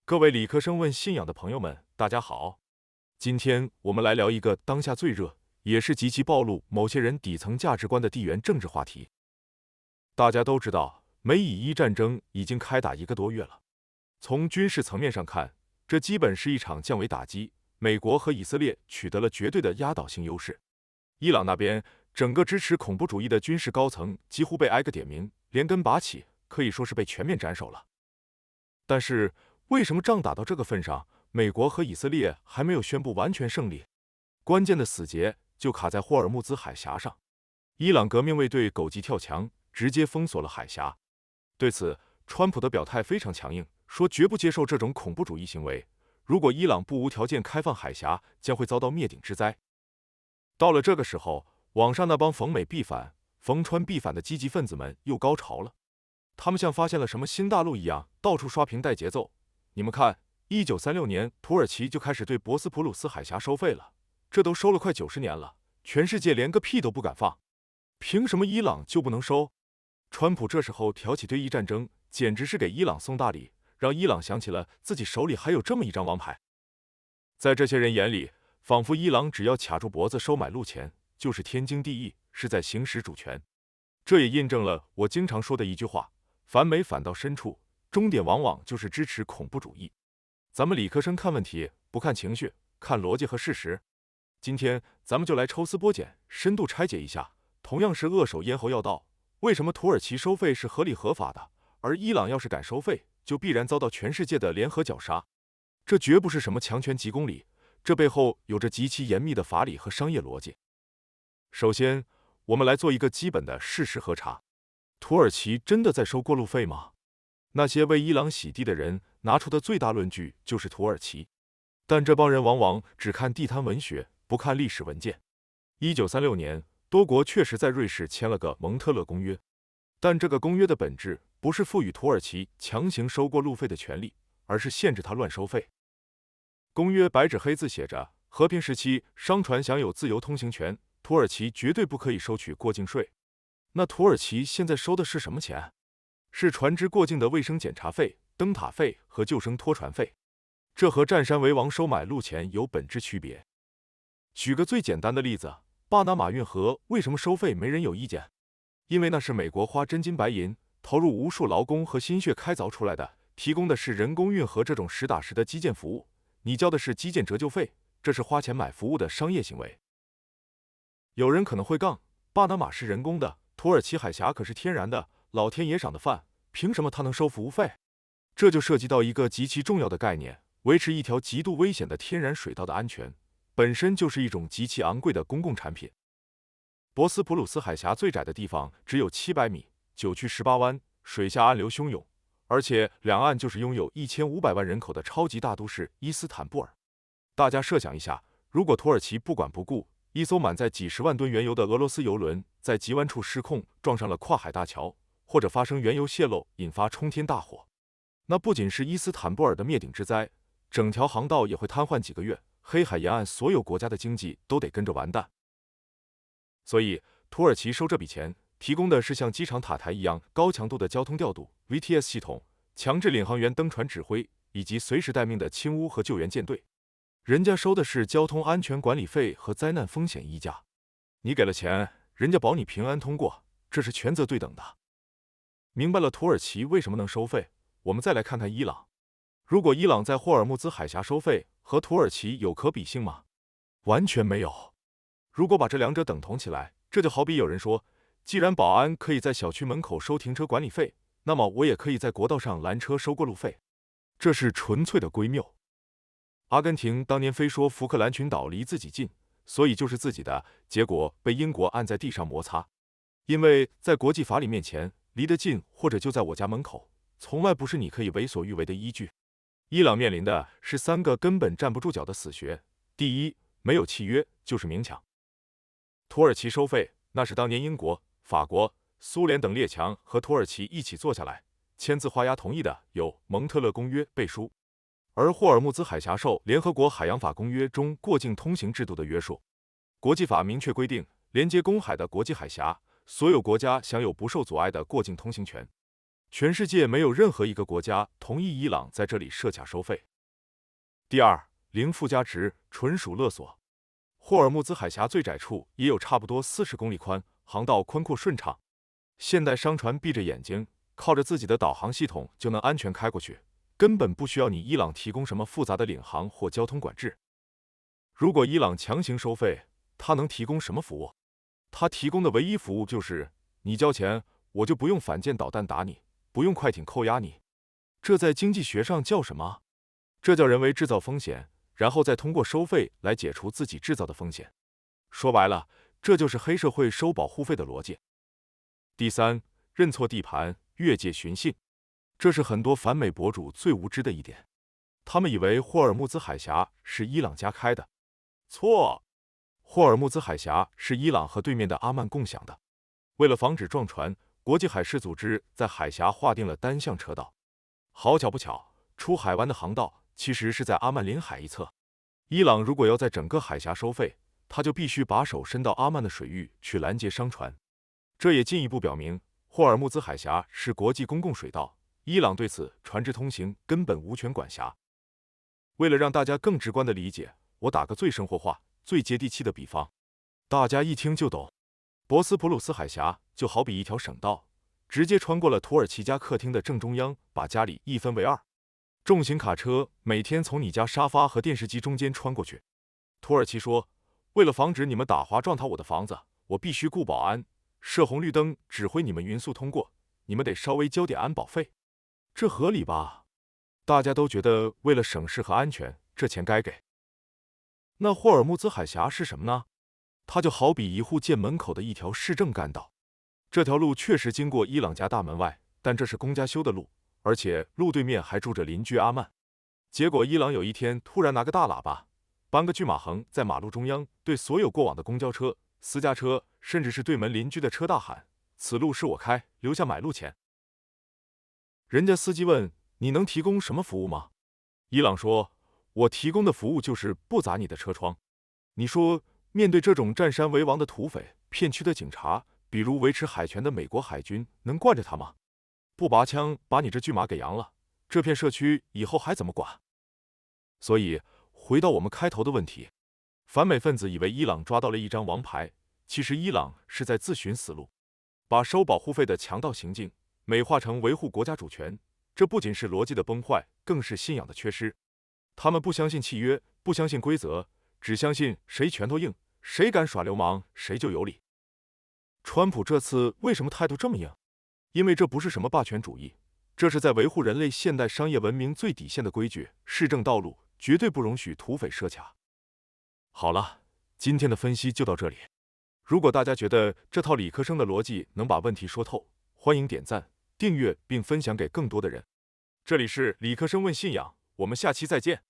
各位理科生问信仰的朋友们，大家好。今天我们来聊一个当下最热，也是极其暴露某些人底层价值观的地缘政治话题。大家都知道，美以伊战争已经开打1个多月了。从军事层面上看，这基本是一场降维打击，美国和以色列取得了绝对的压倒性优势。伊朗那边，整个支持恐怖主义的军事高层几乎被挨个点名，连根拔起，可以说是被全面斩首了。但是，为什么仗打到这个份上，美国和以色列还没有宣布完全胜利？关键的死结就卡在霍尔木兹海峡上。伊朗革命卫队狗急跳墙，直接封锁了海峡。对此，川普的表态非常强硬，说绝不接受这种恐怖主义行为。如果伊朗不无条件开放海峡，将会遭到灭顶之灾。到了这个时候，网上那帮逢美必反、逢川必反的积极分子们又高潮了。他们像发现了什么新大陆一样，到处刷屏带节奏。你们看，1936年土耳其就开始对博斯普鲁斯海峡收费了，这都收了快90年了，全世界连个屁都不敢放，凭什么伊朗就不能收？川普这时候挑起对伊战争，简直是给伊朗送大礼，让伊朗想起了自己手里还有这么一张王牌。在这些人眼里，仿佛伊朗只要卡住脖子收买路钱，就是天经地义，是在行使主权。这也印证了我经常说的一句话：反美反到深处，终点往往就是支持恐怖主义。咱们理科生看问题不看情绪，看逻辑和事实。今天咱们就来抽丝剥茧，深度拆解一下，同样是扼守咽喉要道，为什么土耳其收费是合理合法的，而伊朗要是敢收费，就必然遭到全世界的联合绞杀？这绝不是什么强权几公里，这背后有着极其严密的法理和商业逻辑。首先，我们来做一个基本的事实核查：土耳其真的在收过路费吗？那些为伊朗洗地的人拿出的最大论据就是土耳其，但这帮人往往只看地摊文学，不看历史文件。1936年，多国确实在瑞士签了个蒙特勒公约，但这个公约的本质不是赋予土耳其强行收过路费的权利，而是限制它乱收费。公约白纸黑字写着，和平时期商船享有自由通行权，土耳其绝对不可以收取过境税。那土耳其现在收的是什么钱？是船只过境的卫生检查费、灯塔费和救生拖船费。这和占山为王收买路钱有本质区别。举个最简单的例子，巴拿马运河为什么收费没人有意见？因为那是美国花真金白银，投入无数劳工和心血开凿出来的，提供的是人工运河这种实打实的基建服务，你交的是基建折旧费，这是花钱买服务的商业行为。有人可能会杠，巴拿马是人工的，土耳其海峡可是天然的，老天爷赏的饭，凭什么他能收服务费？这就涉及到一个极其重要的概念，维持一条极度危险的天然水道的安全，本身就是一种极其昂贵的公共产品。博斯普鲁斯海峡最窄的地方只有700米，9曲18弯，水下暗流汹涌，而且两岸就是拥有1500万人口的超级大都市伊斯坦布尔。大家设想一下，如果土耳其不管不顾，一艘满载几十万吨原油的俄罗斯油轮在急弯处失控，撞上了跨海大桥，或者发生原油泄漏，引发冲天大火，那不仅是伊斯坦布尔的灭顶之灾，整条航道也会瘫痪几个月，黑海沿岸所有国家的经济都得跟着完蛋。所以，土耳其收这笔钱，提供的是像机场塔台一样高强度的交通调度 VTS 系统，强制领航员登船指挥，以及随时待命的清污和救援舰队。人家收的是交通安全管理费和灾难风险溢价，你给了钱，人家保你平安通过，这是权责对等的。明白了土耳其为什么能收费，我们再来看看伊朗。如果伊朗在霍尔木兹海峡收费，和土耳其有可比性吗？完全没有。如果把这两者等同起来，这就好比有人说，既然保安可以在小区门口收停车管理费，那么我也可以在国道上拦车收过路费，这是纯粹的归谬。阿根廷当年非说福克兰群岛离自己近，所以就是自己的，结果被英国按在地上摩擦。因为在国际法理面前，离得近或者就在我家门口，从来不是你可以为所欲为的依据。伊朗面临的是3个根本站不住脚的死穴：第一，没有契约，就是明抢。土耳其收费，那是当年英国、法国、苏联等列强和土耳其一起坐下来，签字画押同意的，有蒙特勒公约背书。而霍尔木兹海峡受联合国海洋法公约中过境通行制度的约束。国际法明确规定，连接公海的国际海峡，所有国家享有不受阻碍的过境通行权。全世界没有任何一个国家同意伊朗在这里设卡收费。第二，零附加值，纯属勒索。霍尔木兹海峡最窄处也有差不多40公里宽，航道宽阔顺畅。现代商船闭着眼睛，靠着自己的导航系统就能安全开过去，根本不需要你伊朗提供什么复杂的领航或交通管制。如果伊朗强行收费，他能提供什么服务？他提供的唯一服务就是你交钱，我就不用反舰导弹打你，不用快艇扣押你。这在经济学上叫什么？这叫人为制造风险，然后再通过收费来解除自己制造的风险。说白了，这就是黑社会收保护费的逻辑。第三，认错地盘，越界寻衅，这是很多反美博主最无知的一点。他们以为霍尔木兹海峡是伊朗家开的，错。霍尔木兹海峡是伊朗和对面的阿曼共享的。为了防止撞船，国际海事组织在海峡划定了单向车道。好巧不巧，出海湾的航道其实是在阿曼临海一侧。伊朗如果要在整个海峡收费，他就必须把手伸到阿曼的水域去拦截商船。这也进一步表明，霍尔木兹海峡是国际公共水道，伊朗对此船只通行根本无权管辖。为了让大家更直观的理解，我打个最生活化、最接地气的比方，大家一听就懂。博斯普鲁斯海峡就好比一条省道，直接穿过了土耳其家客厅的正中央，把家里一分为二。重型卡车每天从你家沙发和电视机中间穿过去。土耳其说，为了防止你们打滑撞塌我的房子，我必须顾保安，设红绿灯指挥你们匀速通过，你们得稍微交点安保费。这合理吧？大家都觉得为了省事和安全，这钱该给。那霍尔木兹海峡是什么呢？它就好比一户建门口的一条市政干道。这条路确实经过伊朗家大门外，但这是公家修的路，而且路对面还住着邻居阿曼。结果伊朗有一天突然拿个大喇叭，搬个巨马横在马路中央，对所有过往的公交车、私家车，甚至是对门邻居的车大喊：“此路是我开，留下买路钱。”人家司机问：“你能提供什么服务吗？”伊朗说：“我提供的服务就是不砸你的车窗。”你说，面对这种占山为王的土匪、片区的警察，比如维持海权的美国海军，能惯着他吗？不拔枪把你这巨马给扬了，这片社区以后还怎么管？所以，回到我们开头的问题，反美分子以为伊朗抓到了一张王牌，其实伊朗是在自寻死路，把收保护费的强盗行径美化成维护国家主权，这不仅是逻辑的崩坏，更是信仰的缺失。他们不相信契约，不相信规则，只相信谁拳头硬，谁敢耍流氓，谁就有理。川普这次为什么态度这么硬？因为这不是什么霸权主义，这是在维护人类现代商业文明最底线的规矩，市政道路绝对不容许土匪设卡。好了，今天的分析就到这里。如果大家觉得这套理科生的逻辑能把问题说透，欢迎点赞、订阅并分享给更多的人。这里是理科生问信仰，我们下期再见。